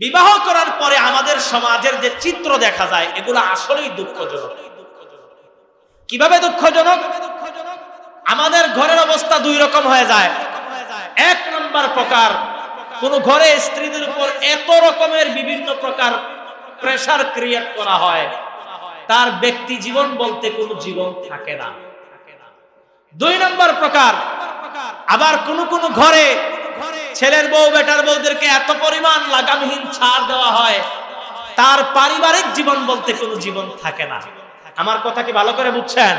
বিবাহ করার পরে আমাদের সমাজের যে চিত্র দেখা যায় এগুলো আসলেই দুঃখজনক। কিভাবে দুঃখজনক? আমাদের ঘরের অবস্থা দুই রকম হয়ে যায়। এক নম্বর প্রকার, কোন ঘরে স্ত্রীদের উপর এত রকমের বিভিন্ন প্রকার প্রেসার ক্রিয়েট করা হয়, তার ব্যক্তি জীবন বলতে কোনো জীবন থাকে না। দুই নম্বর প্রকার, আবার কোন ঘরে ছেলের বউ বেটার বউদেরকে এত পরিমাণ লাগামহীন ছাড় দেওয়া হয়, তার পারিবারিক জীবন বলতে কোনো জীবন থাকে না। আমার কথা কি ভালো করে বুঝছেন?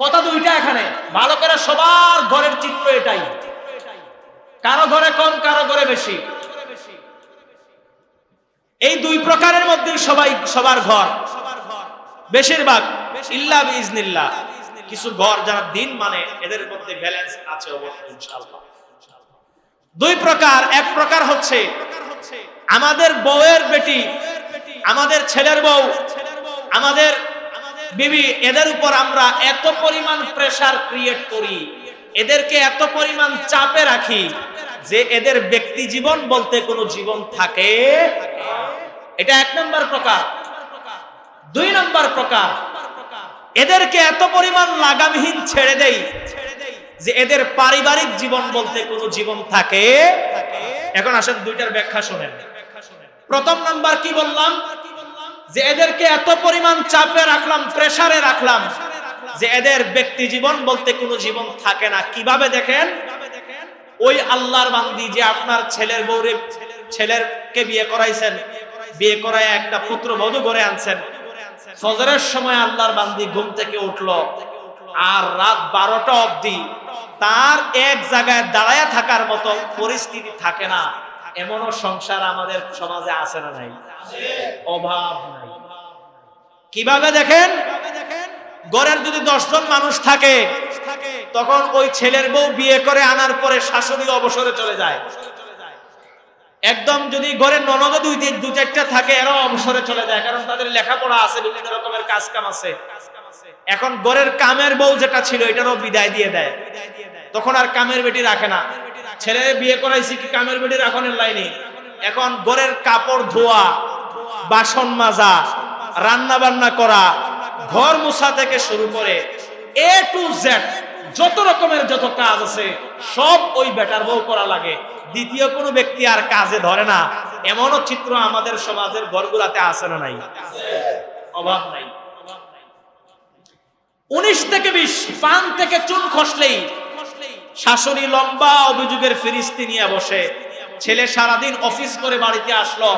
কথা দুইটা এখানে ভালো করে, সবার ঘরের চিত্র এটাই। কারো ঘরে কম, কারো ঘরে বেশি। এই দুই প্রকারের মধ্যে সবার ঘর, বেশিরভাগ ইল্লা বিইজনিল্লাহ কিছু ঘর যারা দিন মানে এদের মধ্যে ব্যালেন্স আছে অবশ্যই ইনশাআল্লাহ। দুই প্রকার, এক প্রকার হচ্ছে আমাদের বউয়ের বেটি, আমাদের ছেলের বউ, আমাদের বিবি, এদের উপর আমরা এত পরিমাণ প্রেসার ক্রিয়েট করি, এদেরকে এত পরিমাণ চাপে রাখি যে এদের ব্যক্তি জীবন বলতে কোনো জীবন থাকে। এটা এক নম্বর প্রকার। দুই নম্বর প্রকার, এদেরকে এত পরিমাণ লাগামহীন ছেড়ে দেই যে এদের পারিবারিক জীবন বলতে কোনো জীবন থাকে। এখন আসেন দুইটার ব্যাখ্যা শুনেন। প্রথম নাম্বার কি বললাম? যে এদেরকে এত পরিমাণ চাপে রাখলাম, প্রেসারে রাখলাম যে এদের ব্যক্তি জীবন বলতে কোনো জীবন থাকে না। কিভাবে দেখেন? ওই আল্লাহর বান্দি যে আপনার ছেলেকে বিয়ে করাইছেন, বিয়ে করায় একটা পুত্র বধূ করে আনছেন, ফজরের সময় আল্লাহর বান্দি ঘুম থেকে উঠলো আর রাত 12টা অবধি তার এক জায়গায় দাঁড়ায় থাকার মতো পরিস্থিতি থাকে না, এমনও সংসার আমাদের সমাজে আছে না নাই? অভাব নাই। কিভাবে দেখেন? ঘরের যদি 10 জন মানুষ থাকে, তখন ওই ছেলের বউ বিয়ে করে আনার পরে শাশুড়ি অবসরে চলে যায়। একদম যদি ঘরের ননদ দু চারটা থাকে, এরাও অবসরে চলে যায়, কারণ তাদের লেখাপড়া আছে, বিভিন্ন রকমের কাজ কাম আছে। এখন ঘরের কামের বউ যেটা ছিল এটারও বিদায় দিয়ে দেয়, তখন আর কামের বেটি রাখে না। ছেলে বিয়ে করাইছি কি কামের বেটি রাখনের লাইনে? এখন ঘরের কাপড় ধোয়া, বাসন মাজা, রান্না বান্না করা, ঘর মোছা থেকে শুরু করে A to Z যত রকমের যত কাজ আছে সব ওই বেটার বউ করা লাগে। দ্বিতীয় কোনো ব্যক্তি আর কাজে ধরে না। এমনও চিত্র আমাদের সমাজের ঘরগুলাতে আছে না নাই? অভাব নাই। 19 থেকে 20 পান থেকে চুন খসলেই শাশুড়ি লম্বা অভিযোগের ফিরিস্তি নিয়ে বসে। ছেলে সারাদিন অফিস করে বাড়িতে আসলো,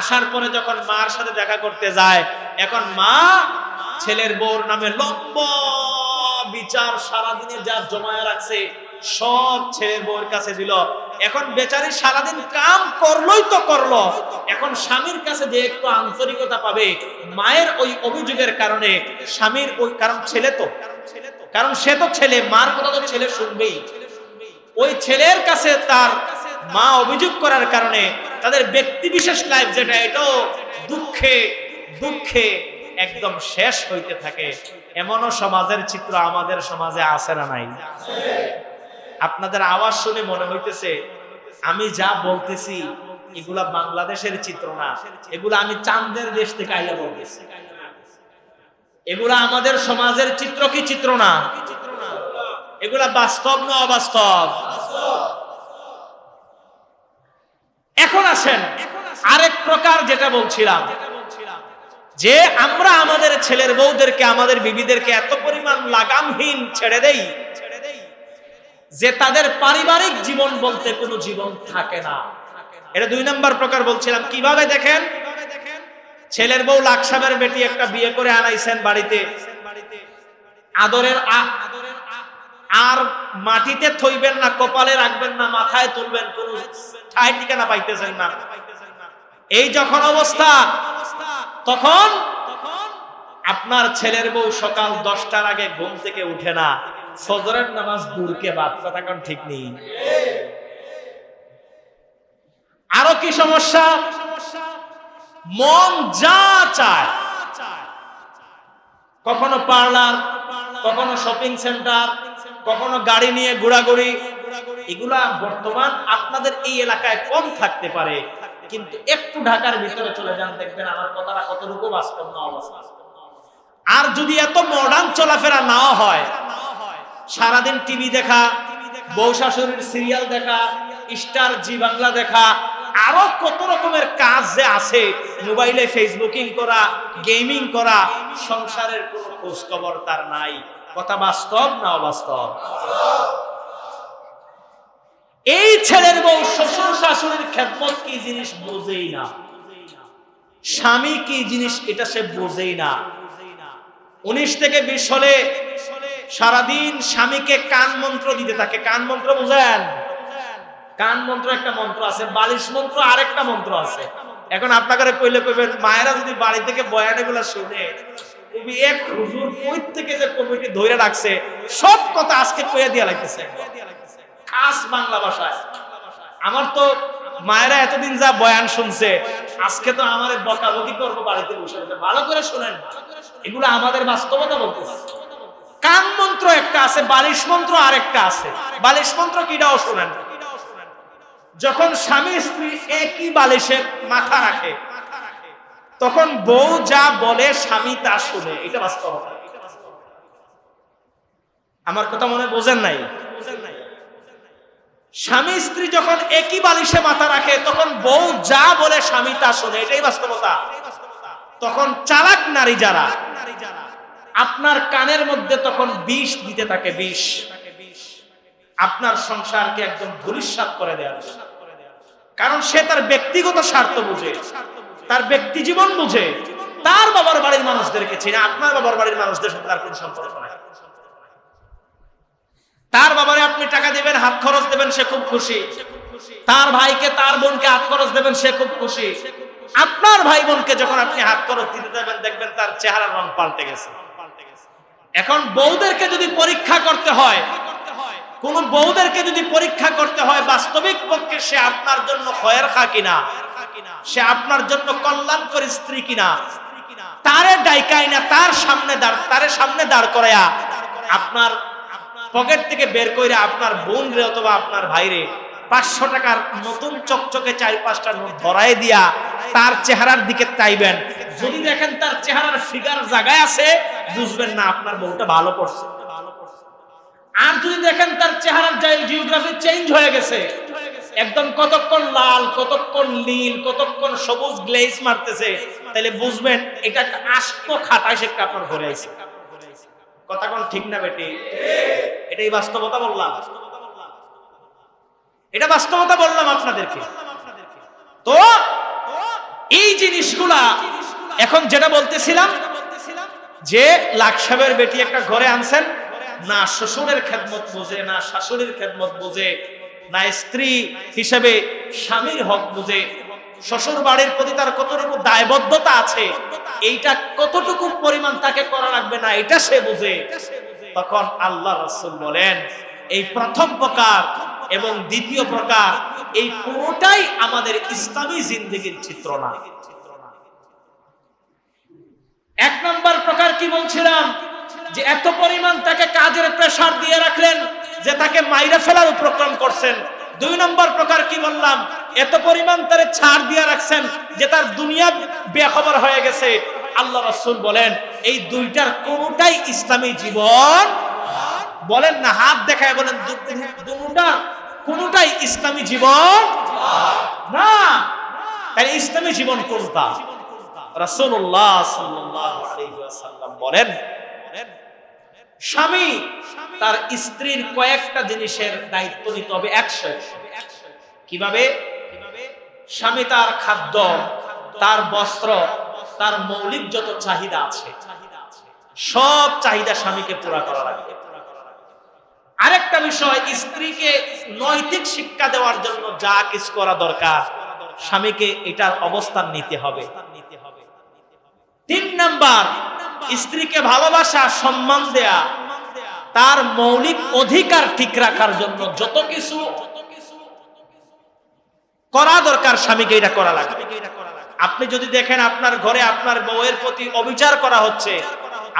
আসার পরে যখন মার সাথে দেখা করতে যায়, এখন মা ছেলের বউর নামে লম্বা বিচার সারাদিনে যা জমায় রাখছে সব ছেলের বউর কাছে দিল। এখন বেচারি সারাদিন কাম করলোই তো করলো, এখন স্বামীর কাছে যে একটু আন্তরিকতা পাবে মায়ের ওই অভিযোগের কারণে, স্বামীর ওই কারণ ছেলে তো, কারণ সে তো ছেলে, মার কথা তো ছেলে শুনবেই। ওই ছেলের কাছে তার মা অভিযোগ করার কারণে তাদের ব্যক্তি বিশেষ লাইফ যেটা, এটাও দুঃখে দুঃখে একদম শেষ হইতে থাকে। এমনও সমাজের চিত্র আমাদের সমাজে আছে না নাই? আপনাদের আওয়াজ শুনে মনে হইতেছে আমি যা বলতেছি এগুলা বাংলাদেশের চিত্র না, এগুলা আমি চাঁদের দেশ থেকে আইয়া বলতেছি। এগুলা আমাদের সমাজের চিত্র কি চিত্র না? এগুলা বাস্তব না অবাস্তব? এখন আসেন আরেক প্রকার, যেটা বলছিলাম যে আমরা আমাদের ছেলের বউদেরকে, আমাদের বিবিদেরকে এত পরিমাণ লাগামহীন ছেড়ে দেই যে তাদের পারিবারিক জীবন বলতে কোনো জীবন থাকে না। এটা 2 নম্বর প্রকার বলছিলাম। কিভাবে দেখেন? ছেলের বউ লাকসামের বেটি একটা বিয়ে করে আনাইছেন বাড়িতে, আদরের আর মাটিতে থইবেন না, কপালে রাখবেন না, মাথায় তুলবেন, কোন ঠাই ঠিকানা পাইতেছেন না। এই যখন অবস্থা, তখন আপনার ছেলের বউ সকাল 10টার আগে ঘুম থেকে উঠে না, ফজরের নামাজ দূরকে বাদ। কথা কোন ঠিক নেই? আরো কি সমস্যা? মন যা চায়, কখনো পার্লার, কখনো শপিং সেন্টার, কখনো গাড়ি নিয়ে ঘোরাঘুরি। এগুলা বর্তমান আপনাদের এই এলাকায় কম থাকতে পারে, কিন্তু একটু ঢাকার ভিতরে চলে যান, দেখবেন আমার কথাটা কতটুকু বাস্তব না অবস্থা। আর যদি এত মডার্ন চলাফেরা না হয়, সারাদিন টিভি দেখা, বউ শাশুড়ির সিরিয়াল দেখা, স্টার জি বাংলা দেখা, আরো কত রকমের কাজ যে আছে, মোবাইলে ফেসবুকিং করা, গেমিং করা, সংসারের কোনো খোঁজ খবর তার নাই। কথা বাস্তব না অবাস্তব? এই ছেলের বউ শ্বশুর শাশুড়ির খেদমত কি জিনিস বোঝেই না, স্বামী কি জিনিস এটা সে বোঝেই না। 19 থেকে 20 হলে সারাদিন স্বামীকে কান মন্ত্র দিতে থাকে। কান মন্ত্র বুঝেন? কান মন্ত্র একটা মন্ত্র আছে, বালিশ মন্ত্র আরেকটা মন্ত্র আছে। এখন আপনাকে কইলে কইবেন, মায়েরা যদি বাড়ি থেকে বয়ানগুলো শুনে, কবি এক হুজুর কই থেকে যে কমিটি ধরে রাখছে সব কথা আজকে কইয়া দিয়া লাগতেছে খাস বাংলা ভাষায়। আমার তো মায়েরা এতদিন যা বয়ান শুনছে, আজকে তো আমারে বকাবকি করবো বাড়িতে বসে বসে। ভালো করে শুনেন, এগুলো আমাদের বাস্তবতা বলতেছে। কান মন্ত্র একটা আছে, বালিশ মন্ত্র আরেকটা আছে। বালিশ মন্ত্র কিটাও শুনেন। যখন স্বামী স্ত্রী একই বালিশে মাথা রাখে, তখন বউ যা বলে স্বামী তা শুনে। এটা বাস্তবতা। আমার কথা মনে বোঝেন নাই? স্বামী স্ত্রী যখন একই বালিশে মাথা রাখে, তখন বউ যা বলে স্বামী তা শুনে। এটাই বাস্তবতা। তখন চালাক নারী যারা, আপনার কানের মধ্যে তখন বিষ দিতে থাকে, বিষ। আপনার সংসারকে একদম ধূলিসাৎ করে দেয়। কারণ সে তার ব্যক্তিগত স্বার্থ বুঝে, তার ব্যক্তি জীবন বুঝে, তার বাবার বাড়ির মানুষদেরকে চিনে। আপনার বাবার বাড়ির মানুষদের সাথে তার কোন সম্পর্ক নাই। তার বাবারে আপনি টাকা দিবেন, হাত খরচ দেবেন, সে খুব খুশি। তার ভাইকে, তার বোনকে হাত খরচ দেবেন, সে খুব খুশি। আপনার ভাই বোনকে যখন আপনি হাত খরচ দিতে যাবেন, দেখবেন তার চেহারার রং পাল্টে গেছে। এখন বউদেরকে যদি পরীক্ষা করতে হয়, কোন বউদেরকে যদি পরীক্ষা করতে হয় বাস্তবিক পক্ষে সে আপনার জন্য খয়ের খা কিনা, সে আপনার জন্য কল্যাণকরী স্ত্রী কিনা, তারে ডাইকাই না তার সামনে দাঁড় করায়া আপনার পকেট থেকে বের করে আপনার বোন রে অথবা আপনার ভাইরে 500 টাকার নতুন চকচকে 4-5টা নোট ধরায় দিয়া তার চেহারার দিকে চাইবেন। যদি দেখেন তার চেহারার ফিগার জায়গায় আছে, বুঝবেন না আপনার বউটা ভালো করছে। আর যদি দেখেন তার চেহারার জিওগ্রাফি চেঞ্জ হয়ে গেছে, একদম কতক্ষণ লাল, কতক্ষণ নীল, কতক্ষণ সবুজ গ্লেজ মারতেছে, তাহলে বুঝবেন এটা আস্ত খাটাইছে একটা আপনার ঘরে আইছে। কথা কোন ঠিক না বেটি? এটাই বাস্তবতা বললাম, এটা বাস্তবতা বললাম আপনাদেরকে। তো এই জিনিসগুলা এখন যেটা বলতেছিলাম, যে লাখ সাহেবের বেটি একটা ঘরে আনছেন, না শ্বশুরের খেদমত বুঝে, না শাশুড়ির খেদমত বুঝে, না স্ত্রী হিসেবে স্বামীর হক বুঝে, শ্বশুর বাড়ির প্রতি তার কতটুকু দায়বদ্ধতা আছে, এইটা কতটুকু পরিমাণ তাকে করা লাগবে না এটা সে বুঝে। তখন আল্লাহ রাসূল বলেন, এই প্রথম প্রকার এবং দ্বিতীয় প্রকার, এই পুরোটাই আমাদের ইসলামী জিন্দেগির চিত্র না। 1 নম্বর প্রকার কি বলছিলাম, যে এত পরিমাণ তাকে কাজের প্রেসার দিয়ে রাখলেন যে তাকে মাইরা ফেলার উপক্রম করছেন। 2 নম্বর প্রকার কি বললাম, এত পরিমাণ তারে ছাড় দিয়ে রাখছেন যে তার দুনিয়া বেখবর হয়ে গেছে। আল্লাহ রাসূল বলেন, এই দুইটার কোনটাই ইসলামী জীবন বলেন না, হাত দেখায় বলেন, কোনটাই ইসলামী জীবন না। তাহলে ইসলামী জীবন কোনটা? রাসূলুল্লাহ সাল্লাল্লাহু আলাইহি ওয়াসাল্লাম বলেন, স্বামী তার স্ত্রীর কয়েকটা জিনিসের দায়িত্ব নিতে হবে 100। কিভাবে? স্বামী তার খাদ্য, তার বস্ত্র, তার মৌলিক যত চাহিদা আছে সব চাহিদা স্বামীকে পুরা করা লাগবে। আরেকটা বিষয়, স্ত্রীকে নৈতিক শিক্ষা দেওয়ার জন্য যা কিছু করা দরকার স্বামীকে এটার অবস্থান নিতে হবে। 3 নাম্বার, স্ত্রীকে ভালোবাসা, সম্মান দেয়া, তার মৌলিক অধিকার ঠিক রাখার জন্য যত কিছু করা দরকার স্বামীকে এটা করা লাগবে। আপনি যদি দেখেন আপনার ঘরে আপনার বউয়ের প্রতি অবিচার করা হচ্ছে,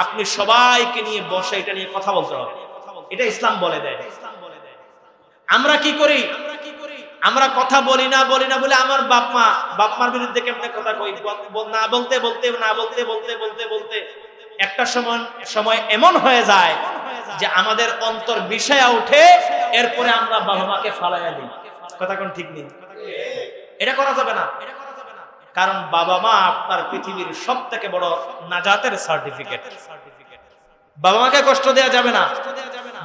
আপনি সবাইকে নিয়ে বসে এটা নিয়ে কথা বলতে হবে। এটা ইসলাম বলে দেয়। আমরা কি করি? আমরা কথা বলি না বলে আমার বাপ মার বিরুদ্ধে কেমনে কথা কই, না বলতে বলতে একটা সময় এমন হয়ে যায় যে আমাদের অন্তর বিষয়া উঠে, এরপরে আমরা বাবা মাকে ফালাইয়া দিই। কথা কোন ঠিক নেই? এটা করা যাবে না, কারণ বাবা মা আপনার পৃথিবীর সবথেকে বড় নাজাতের সার্টিফিকেট। বাবা মাকে কষ্ট দেওয়া যাবে না।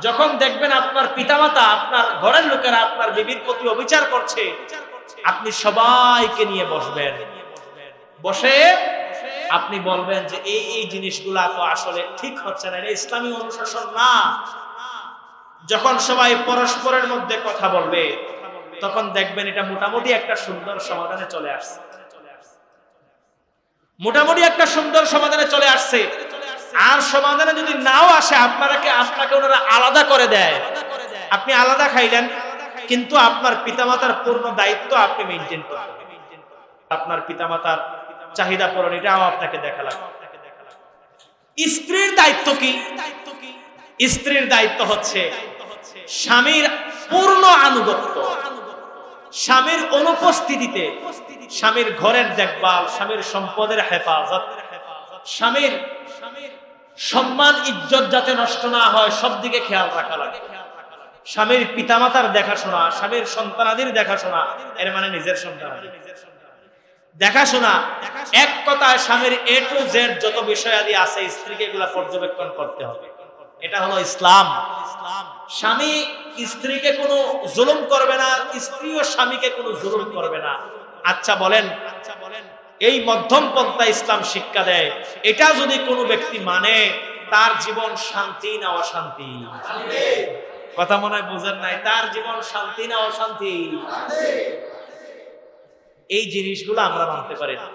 যখন দেখবেন আপনার পিতামাতা, আপনার ঘরের লোকেরা আপনার বিবির প্রতি অবিচার করছে, আপনি সবাইকে নিয়ে বসবেন, বসে আপনি বলবেন যে এই জিনিসগুলা তো আসলে ঠিক হচ্ছে না, এটা ইসলামী অনুশাসন না। যখন সবাই পরস্পরের মধ্যে কথা বলবে, তখন দেখবেন এটা মোটামুটি একটা সুন্দর সমাধানে চলে আসছে, আর সমাধানে যদি নাও আসে, আপনাকে ওনারা আলাদা করে দেয়, আপনি আলাদা খাইলেন, কিন্তু আপনার পিতামাতার পূর্ণ দায়িত্ব আপনি মেইনটেইন করবেন। আপনার পিতামাতার চাহিদা পূরণ, এটাও আপনাকে দেখা লাগবে। স্ত্রীর দায়িত্ব কি? স্ত্রীর দায়িত্ব হচ্ছে স্বামীর পূর্ণ আনুগত্য, স্বামীর অনুপস্থিতিতে স্বামীর ঘরের দেখভাল, স্বামীর সম্পদের হেফাজত, স্বামীর সম্মান ইজ্জত যাতে নষ্ট না হয় সব দিকে খেয়াল রাখা লাগে। স্বামীর পিতামাতার দেখাশোনা, স্বামীর সন্তানাদির দেখাশোনা, এর মানে নিজের সন্তানাদির দেখাশোনা। এক কথায় স্বামীর A to Z যত বিষয়াদি আছে, স্ত্রীকে এগুলা পর্যবেক্ষণ করতে হবে। এটা হলো ইসলাম। স্বামী স্ত্রীকে কোনো জুলুম করবে না, স্ত্রীও স্বামীকে কোনো জুলুম করবে না। আচ্ছা বলেন, এই মধ্যম পন্থা ইসলাম শিক্ষা দেয়। এটা যদি কোনো ব্যক্তি মানে, তার জীবন শান্তি না অশান্তি? কথা মনে হয় বুঝেন নাই। তার জীবন শান্তি না অশান্তি? এই জিনিসগুলো আমরা মানতে পারি না।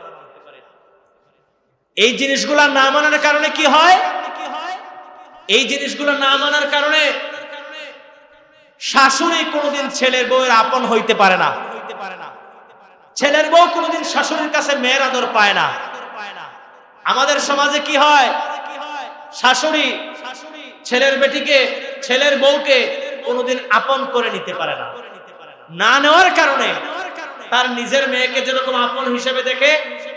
এই জিনিসগুলো না মানার কারণে কি হয়? এই জিনিসগুলো না মানার কারণে শাশুড়ি কোনোদিন ছেলের বউয়ের আপন হইতে পারে না, ছেলের বউ কোনোদিন শাশুড়ির কাছে মেয়ের আদর পায় না। আমাদের সমাজে কি হয়? শাশুড়ি ছেলের বেটিকে, ছেলের বউকে কোনোদিন আপন করে নিতে পারে না। না নেওয়ার কারণে তার নিজের মেয়েকে যেরকম আপন হিসেবে দেখে,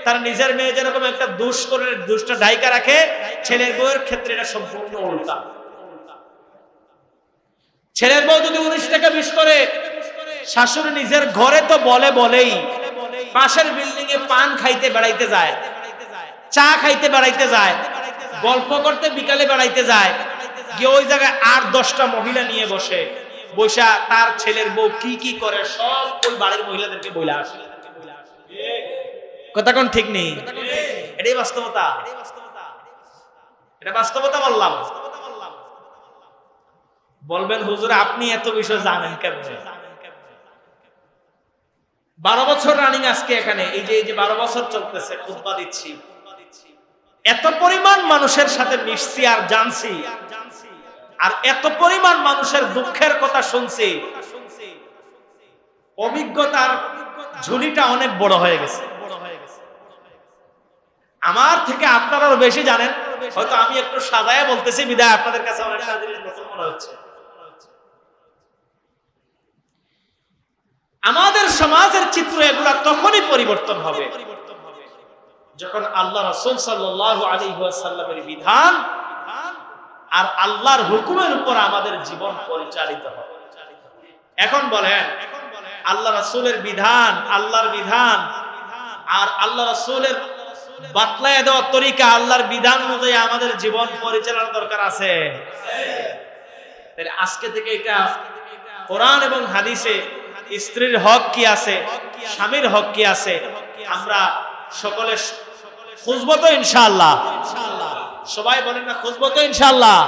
তার নিজের মেয়ে যেরকম একটা দোষ করে দোষটা ঢাইকা রাখে, ছেলের বউয়ের ক্ষেত্রে এটা সম্পূর্ণ উল্টা। ছেলের বউ যদি 19 টাকা 20 করে, শাশুড়ি নিজের ঘরে তো বলেই পাশের বিল্ডিং এ পান খাইতে বেড়াইতে যায়, চা খাইতে বেড়াইতে যায়, গল্প করতে বিকালে বেড়াইতে যায়, গিয়ে ওই জায়গায় 8-10টা মহিলা নিয়ে বসা তার ছেলের বউ কি করে সব ওই বাড়ির মহিলাদেরকে বইলা আসে। কথা কোন ঠিক নেই? এটাই বাস্তবতা। এটা বাস্তবতা বললাম। বলবেন হুজুর আপনি এত বিষয় জানেন কেমনে? 12 বছর রানিং আজকে এখানে, এই যে 12 বছর চলতেছে, খুতবা দিচ্ছি, এত পরিমাণ মানুষের সাথে মিশছি আর জানছি, আর এত পরিমাণ মানুষের দুঃখের কথা শুনছি, অভিজ্ঞতার ঝুলিটা অনেক বড় হয়ে গেছে। আমার থেকে আপনারাও বেশি জানেন, হয়তো আমি একটু সাজায় বলতেছি বিদায় আপনাদের কাছে অনেকটা জিনিস নতুন মনে হচ্ছে। আমাদের সমাজের চিত্র এগুলা তখনই পরিবর্তন হবে যখন আল্লাহ রাসূল সাল্লাল্লাহু আলাইহি ওয়াসাল্লামের বিধান আর আল্লাহর হুকুমের উপর আমাদের জীবন পরিচালিত হবে। এখন বলেন, আল্লাহ রাসূলের বিধান, আল্লাহর বিধান আর আল্লাহ রাসূলের বাতলায় দেওয়া তরিকা, আল্লাহর বিধান অনুযায়ী আমাদের জীবন পরিচালনা দরকার আছে। তাহলে আজকে থেকে এটা কোরআন এবং হাদিসে স্ত্রীর হক কি আছে, স্বামীর হক কি আছে, আমরা সকলে খুঁজবো তো ইনশাআল্লাহ। সবাই বলেন না খুঁজবো তো ইনশাআল্লাহ।